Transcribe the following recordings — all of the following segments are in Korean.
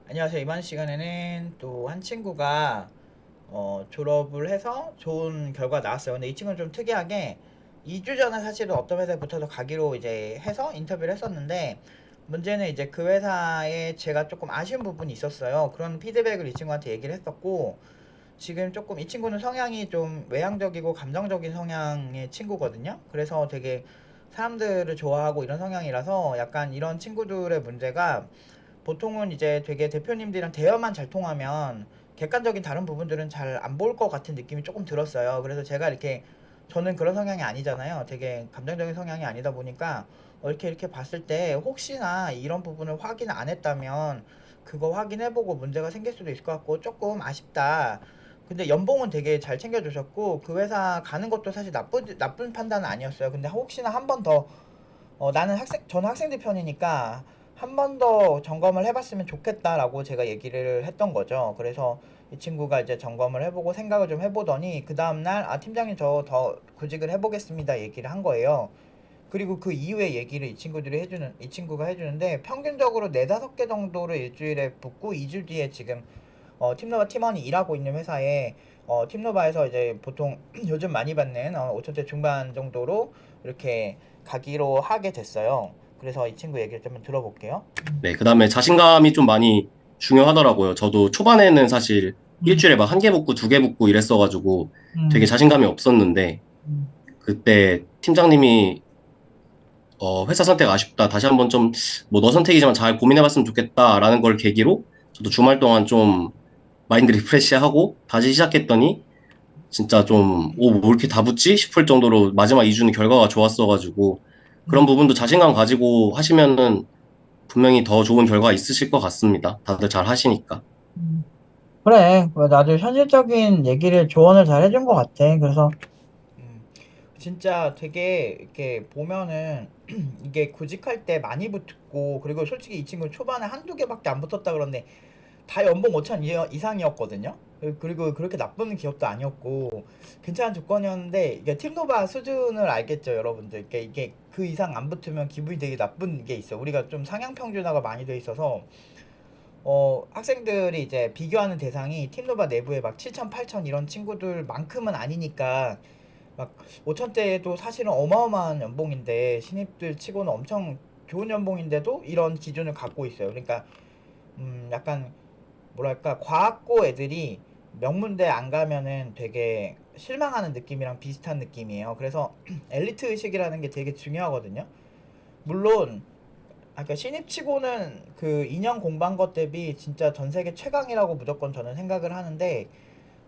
안녕하세요. 이번 시간에는 또 한 친구가 졸업을 해서 좋은 결과 나왔어요. 근데 이 친구는 좀 특이하게 2주 전에 사실은 어떤 회사에 붙어서 가기로 이제 해서 인터뷰를 했었는데, 문제는 이제 그 회사에 제가 조금 아쉬운 부분이 있었어요. 그런 피드백을 이 친구한테 얘기를 했었고, 지금 조금 이 친구는 성향이 좀 외향적이고 감정적인 성향의 친구거든요. 그래서 되게 사람들을 좋아하고 이런 성향이라서 약간 이런 친구들의 문제가, 보통은 이제 되게 대표님들이랑 대화만 잘 통하면 객관적인 다른 부분들은 잘 안 볼 것 같은 느낌이 조금 들었어요. 그래서 제가 이렇게, 저는 그런 성향이 아니잖아요. 되게 감정적인 성향이 아니다 보니까 이렇게 봤을 때 혹시나 이런 부분을 확인 안 했다면 그거 확인해보고 문제가 생길 수도 있을 것 같고 조금 아쉽다. 근데 연봉은 되게 잘 챙겨주셨고 그 회사 가는 것도 사실 나쁜 판단은 아니었어요. 근데 혹시나 한 번 더, 저는 학생들 편이니까 한 번 더 점검을 해봤으면 좋겠다라고 제가 얘기를 했던 거죠. 그래서 이 친구가 이제 점검을 해보고 생각을 좀 해보더니 그 다음날, 팀장님 저 더 구직을 해보겠습니다 얘기를 한 거예요. 그리고 그 이후에 얘기를 이 친구가 해주는데, 평균적으로 네다섯 개 정도를 일주일에 붙고 2주 뒤에 지금 팀노바 팀원이 일하고 있는 회사에, 팀노바에서 이제 보통 요즘 많이 받는 5천대 중반 정도로 이렇게 가기로 하게 됐어요. 그래서 이 친구 얘기를 좀 들어볼게요. 네, 그다음에 자신감이 좀 많이 중요하더라고요. 저도 초반에는 사실 음, 일주일에 막 한 개 붙고 두 개 붙고 이랬어가지고 되게 음, 자신감이 없었는데 음, 그때 팀장님이 회사 선택 아쉽다. 다시 한번 좀 뭐 너 선택이지만 잘 고민해봤으면 좋겠다라는 걸 계기로 저도 주말 동안 좀 마인드 리프레시하고 다시 시작했더니 진짜 좀, 오, 뭐 이렇게 다 붙지? 싶을 정도로 마지막 2주는 결과가 좋았어가지고 그런 음. 부분도 자신감 가지고 하시면은 분명히 더 좋은 결과 있으실 것 같습니다. 다들 잘 하시니까. 그래, 나도 현실적인 얘기를 조언을 잘 해준 것 같아. 그래서 진짜 되게 이렇게 보면은 이게 구직할 때 많이 붙고, 그리고 솔직히 이 친구 초반에 한두 개밖에 안 붙었다 그러는데 다 연봉 5천 이상이었거든요. 그리고 그렇게 나쁜 기업도 아니었고 괜찮은 조건이었는데, 이게 팀노바 수준을 알겠죠, 여러분들. 이게 그 이상 안 붙으면 기분이 되게 나쁜 게 있어. 우리가 좀 상향 평준화가 많이 돼 있어서 학생들이 이제 비교하는 대상이 팀노바 내부에 막 7천, 8천 이런 친구들만큼은 아니니까, 막 5천대도 사실은 어마어마한 연봉인데 신입들 치고는 엄청 좋은 연봉인데도 이런 기준을 갖고 있어요. 그러니까 약간 뭐랄까, 과학고 애들이 명문대 안 가면은 되게 실망하는 느낌이랑 비슷한 느낌이에요. 그래서 엘리트 의식이라는 게 되게 중요하거든요. 물론 그러니까 신입치고는 그 2년 공부한 것 대비 진짜 전 세계 최강이라고 무조건 저는 생각을 하는데,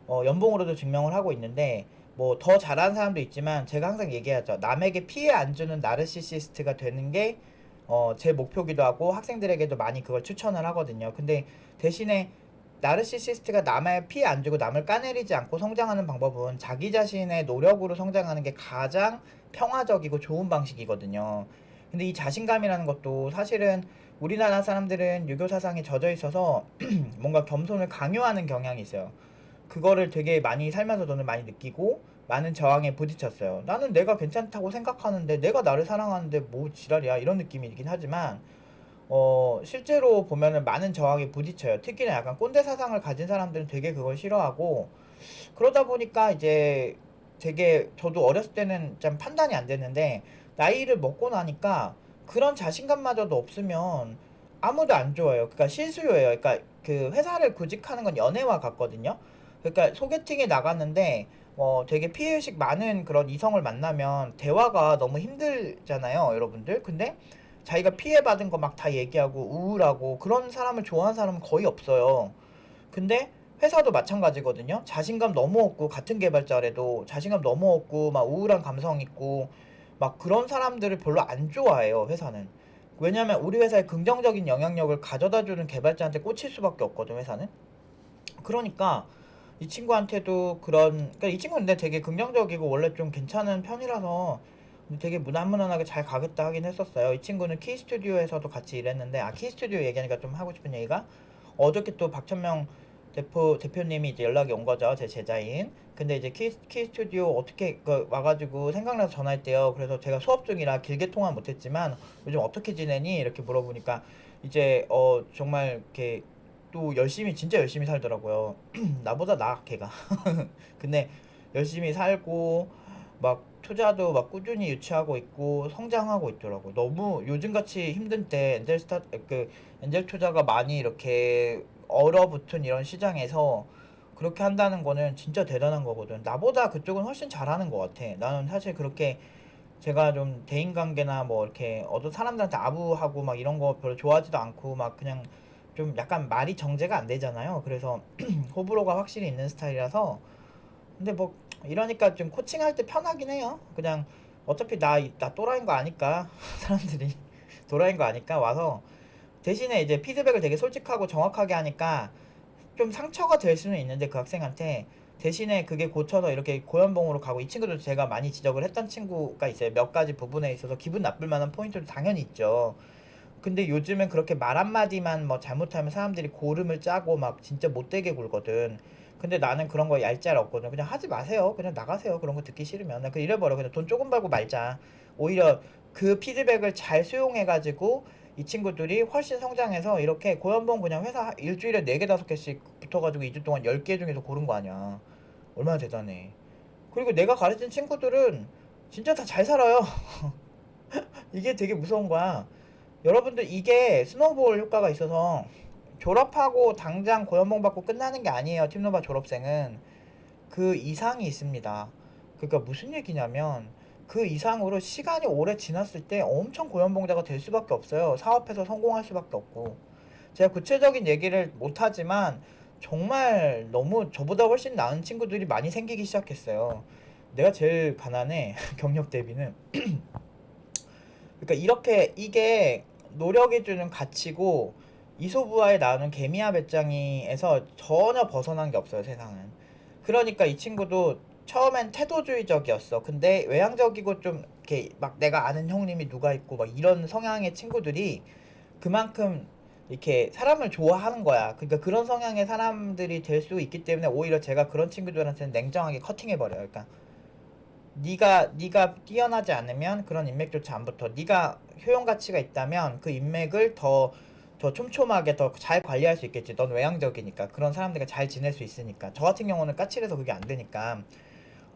연봉으로도 증명을 하고 있는데, 뭐 더 잘하는 사람도 있지만 제가 항상 얘기하죠. 남에게 피해 안 주는 나르시시스트가 되는 게 제 목표기도 하고 학생들에게도 많이 그걸 추천을 하거든요. 근데 대신에 나르시시스트가 남의 피해 안 주고 남을 까내리지 않고 성장하는 방법은 자기 자신의 노력으로 성장하는 게 가장 평화적이고 좋은 방식이거든요. 근데 이 자신감이라는 것도 사실은 우리나라 사람들은 유교 사상에 젖어 있어서 뭔가 겸손을 강요하는 경향이 있어요. 그거를 되게 많이 살면서 저는 많이 느끼고 많은 저항에 부딪혔어요. 나는 내가 괜찮다고 생각하는데 내가 나를 사랑하는데 뭐 지랄이야, 이런 느낌이긴 하지만 실제로 보면은 많은 저항에 부딪혀요. 특히나 약간 꼰대 사상을 가진 사람들은 되게 그걸 싫어하고, 그러다 보니까 이제 되게, 저도 어렸을 때는 좀 판단이 안 됐는데 나이를 먹고 나니까 그런 자신감마저도 없으면 아무도 안 좋아해요. 그러니까 실수요예요. 그러니까 그 회사를 구직하는 건 연애와 같거든요. 그러니까 소개팅에 나갔는데 되게 피해의식 많은 그런 이성을 만나면 대화가 너무 힘들잖아요, 여러분들. 근데 자기가 피해받은 거 막 다 얘기하고 우울하고 그런 사람을 좋아하는 사람은 거의 없어요. 근데 회사도 마찬가지거든요. 자신감 너무 없고, 같은 개발자래도 자신감 너무 없고 막 우울한 감성 있고 막 그런 사람들을 별로 안 좋아해요, 회사는. 왜냐면 우리 회사에 긍정적인 영향력을 가져다주는 개발자한테 꽂힐 수밖에 없거든, 회사는. 그러니까 이 친구한테도 그러니까 이 친구는 근데 되게 긍정적이고 원래 좀 괜찮은 편이라서 되게 무난무난하게 잘 가겠다 하긴 했었어요. 이 친구는 키스튜디오에서도 같이 일했는데, 키스튜디오 얘기하니까 좀 하고 싶은 얘기가, 어저께 또 박천명 대표님이 이제 연락이 온 거죠, 제 제자인. 근데 이제 키스튜디오 어떻게 와가지고 생각나서 전화했대요. 그래서 제가 수업 중이라 길게 통화 못했지만 요즘 어떻게 지내니 이렇게 물어보니까, 이제 정말 이렇게 또 열심히 진짜 열심히 살더라고요. 나보다 나아 걔가. 근데 열심히 살고 막 투자도 막 꾸준히 유치하고 있고 성장하고 있더라고. 너무 요즘같이 힘든 때 엔젤 투자가 많이 이렇게 얼어붙은 이런 시장에서 그렇게 한다는 거는 진짜 대단한 거거든. 나보다 그쪽은 훨씬 잘하는 것 같아. 나는 사실 그렇게 제가 좀 대인관계나 뭐 이렇게 어떤 사람들한테 아부하고 막 이런 거 별로 좋아하지도 않고 막 그냥 좀 약간 말이 정제가 안 되잖아요. 그래서 호불호가 확실히 있는 스타일이라서 근데 뭐 이러니까 좀 코칭할 때 편하긴 해요. 그냥 어차피 나 또라이인 거 아니까 사람들이 또라이인 거 아니까 와서 대신에 이제 피드백을 되게 솔직하고 정확하게 하니까 좀 상처가 될 수는 있는데 그 학생한테 대신에 그게 고쳐서 이렇게 고연봉으로 가고 이 친구도 제가 많이 지적을 했던 친구가 있어요. 몇 가지 부분에 있어서 기분 나쁠 만한 포인트도 당연히 있죠. 근데 요즘은 그렇게 말 한마디만 뭐 잘못하면 사람들이 고름을 짜고 막 진짜 못되게 굴거든. 근데 나는 그런 거 얄짤 없거든. 그냥 하지 마세요. 그냥 나가세요. 그런 거 듣기 싫으면. 나 그 이래버려. 그냥 돈 조금 벌고 말자. 오히려 그 피드백을 잘 수용해가지고 이 친구들이 훨씬 성장해서 이렇게 고연봉 그냥 회사 일주일에 4개 5개씩 붙어가지고 2주 동안 10개 중에서 고른 거 아니야. 얼마나 대단해. 그리고 내가 가르친 친구들은 진짜 다 잘 살아요. 이게 되게 무서운 거야. 여러분들 이게 스노우볼 효과가 있어서 졸업하고 당장 고연봉 받고 끝나는 게 아니에요. 팀노바 졸업생은 그 이상이 있습니다. 그러니까 무슨 얘기냐면 그 이상으로 시간이 오래 지났을 때 엄청 고연봉자가 될 수밖에 없어요. 사업해서 성공할 수밖에 없고 제가 구체적인 얘기를 못하지만 정말 너무 저보다 훨씬 나은 친구들이 많이 생기기 시작했어요. 내가 제일 가난해. 경력 대비는. 그러니까 이렇게 이게 노력이 주는 가치고 이소부화에 나오는 개미와 배짱이에서 전혀 벗어난 게 없어요, 세상은. 그러니까 이 친구도 처음엔 태도주의적이었어. 근데 외향적이고 좀 이렇게 막 내가 아는 형님이 누가 있고 막 이런 성향의 친구들이 그만큼 이렇게 사람을 좋아하는 거야. 그러니까 그런 성향의 사람들이 될 수 있기 때문에 오히려 제가 그런 친구들한테는 냉정하게 커팅해 버려요. 그러니까 네가 뛰어나지 않으면 그런 인맥조차 안 붙어. 네가 효용 가치가 있다면 그 인맥을 더 촘촘하게 더 잘 관리할 수 있겠지. 넌 외향적이니까 그런 사람들과 잘 지낼 수 있으니까. 저 같은 경우는 까칠해서 그게 안 되니까.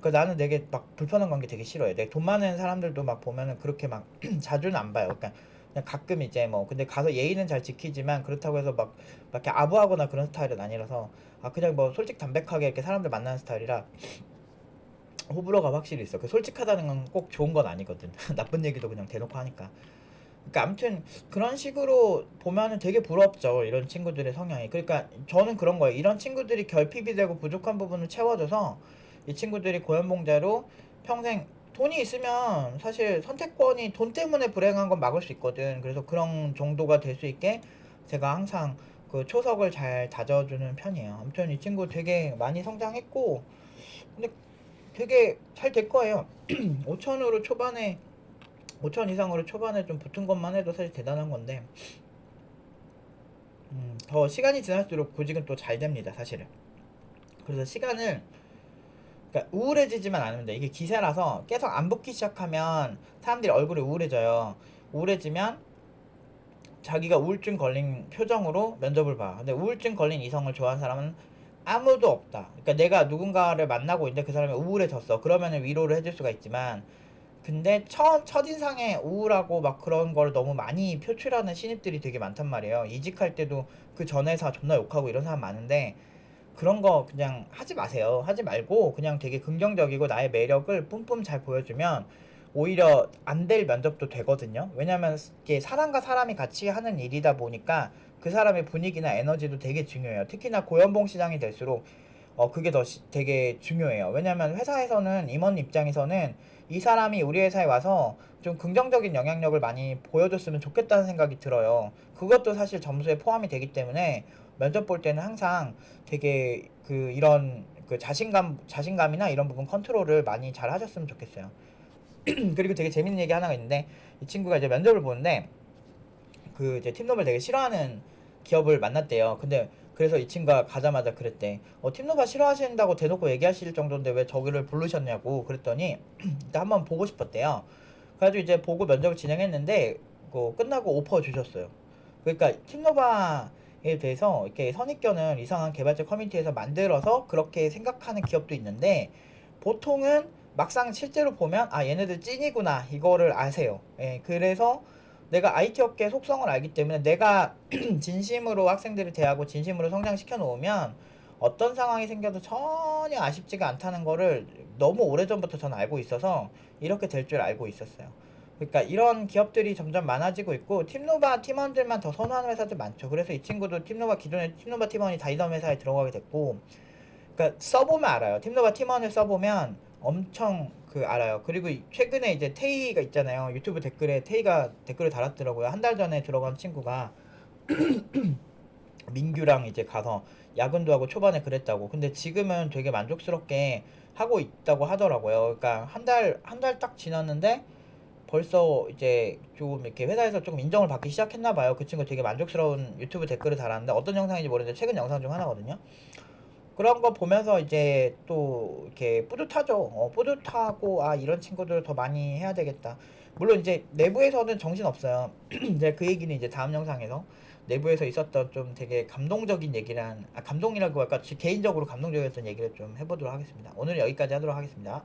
그 나는 되게 막 불편한 관계 되게 싫어해. 내 돈 많은 사람들도 막 보면은 그렇게 막 자주는 안 봐요. 그러니까 그냥 가끔 이제 뭐 근데 가서 예의는 잘 지키지만 그렇다고 해서 막 이렇게 아부하거나 그런 스타일은 아니라서 아 그냥 뭐 솔직 담백하게 이렇게 사람들 만나는 스타일이라 호불호가 확실히 있어. 그 솔직하다는 건 꼭 좋은 건 아니거든. 나쁜 얘기도 그냥 대놓고 하니까. 그러니까 아무튼 그런 식으로 보면은 되게 부럽죠. 이런 친구들의 성향이. 그러니까 저는 그런 거예요. 이런 친구들이 결핍이 되고 부족한 부분을 채워줘서 이 친구들이 고연봉자로 평생 돈이 있으면 사실 선택권이 돈 때문에 불행한 건 막을 수 있거든. 그래서 그런 정도가 될 수 있게 제가 항상 그 초석을 잘 다져주는 편이에요. 아무튼 이 친구 되게 많이 성장했고 근데 되게 잘 될 거예요. 5천으로 초반에 5천 이상으로 초반에 좀 붙은 것만 해도 사실 대단한 건데 더 시간이 지날수록 구직은 또 잘 됩니다 사실은. 그래서 시간을 그러니까 우울해지지만 않으면 돼. 이게 기세라서 계속 안 붙기 시작하면 사람들이 얼굴이 우울해져요. 우울해지면 자기가 우울증 걸린 표정으로 면접을 봐. 근데 우울증 걸린 이성을 좋아하는 사람은 아무도 없다. 그러니까 내가 누군가를 만나고 있는데 그 사람이 우울해졌어. 그러면 위로를 해줄 수가 있지만 근데 첫인상에 우울하고 막 그런 걸 너무 많이 표출하는 신입들이 되게 많단 말이에요. 이직할 때도 그 전 회사 존나 욕하고 이런 사람 많은데 그런 거 그냥 하지 마세요. 하지 말고 그냥 되게 긍정적이고 나의 매력을 뿜뿜 잘 보여주면 오히려 안 될 면접도 되거든요. 왜냐면 이게 사람과 사람이 같이 하는 일이다 보니까 그 사람의 분위기나 에너지도 되게 중요해요. 특히나 고연봉 시장이 될수록 그게 되게 중요해요. 왜냐면 회사에서는 임원 입장에서는 이 사람이 우리 회사에 와서 좀 긍정적인 영향력을 많이 보여줬으면 좋겠다는 생각이 들어요. 그것도 사실 점수에 포함이 되기 때문에 면접 볼 때는 항상 되게 그 이런 그 자신감이나 이런 부분 컨트롤을 많이 잘 하셨으면 좋겠어요. 그리고 되게 재밌는 얘기 하나가 있는데 이 친구가 이제 면접을 보는데 그 이제 팀놈을 되게 싫어하는 기업을 만났대요. 근데 그래서 이 친구가 가자마자 그랬대. 팀노바 싫어하신다고 대놓고 얘기하실 정도인데 왜 저기를 부르셨냐고 그랬더니 일단 한번 보고 싶었대요. 그래가지고 이제 보고 면접을 진행했는데 끝나고 오퍼 주셨어요. 그러니까 팀노바 대해서 이렇게 선입견을 이상한 개발자 커뮤니티에서 만들어서 그렇게 생각하는 기업도 있는데, 보통은 막상 실제로 보면 아 얘네들 찐이구나 이거를 아세요. 예, 그래서 내가 IT 업계 속성을 알기 때문에 내가 진심으로 학생들을 대하고 진심으로 성장시켜 놓으면 어떤 상황이 생겨도 전혀 아쉽지가 않다는 거를 너무 오래전부터 저는 알고 있어서 이렇게 될 줄 알고 있었어요. 그러니까 이런 기업들이 점점 많아지고 있고, 팀노바 팀원들만 더 선호하는 회사들 많죠. 그래서 이 친구도 팀노바, 기존에 팀노바 팀원이 다니던 회사에 들어가게 됐고, 그러니까 써보면 알아요. 팀노바 팀원을 써보면 엄청 알아요. 그리고 최근에 이제 테이가 있잖아요. 유튜브 댓글에 테이가 댓글을 달았더라고요. 한 달 전에 들어간 친구가 민규랑 이제 가서 야근도 하고 초반에 그랬다고. 근데 지금은 되게 만족스럽게 하고 있다고 하더라고요. 그러니까 한 달 딱 지났는데 벌써 이제 좀 이렇게 회사에서 조금 인정을 받기 시작했나 봐요. 그 친구 되게 만족스러운 유튜브 댓글을 달았는데, 어떤 영상인지 모르는데 최근 영상 중 하나거든요. 그런 거 보면서 이제 또 이렇게 뿌듯하죠. 뿌듯하고 아 이런 친구들 더 많이 해야 되겠다. 물론 이제 내부에서는 정신 없어요. 이제 그 얘기는 이제 다음 영상에서 내부에서 있었던 좀 되게 감동적인 얘기란, 감동이라고 할까, 개인적으로 감동적이었던 얘기를 좀 해보도록 하겠습니다. 오늘 여기까지 하도록 하겠습니다.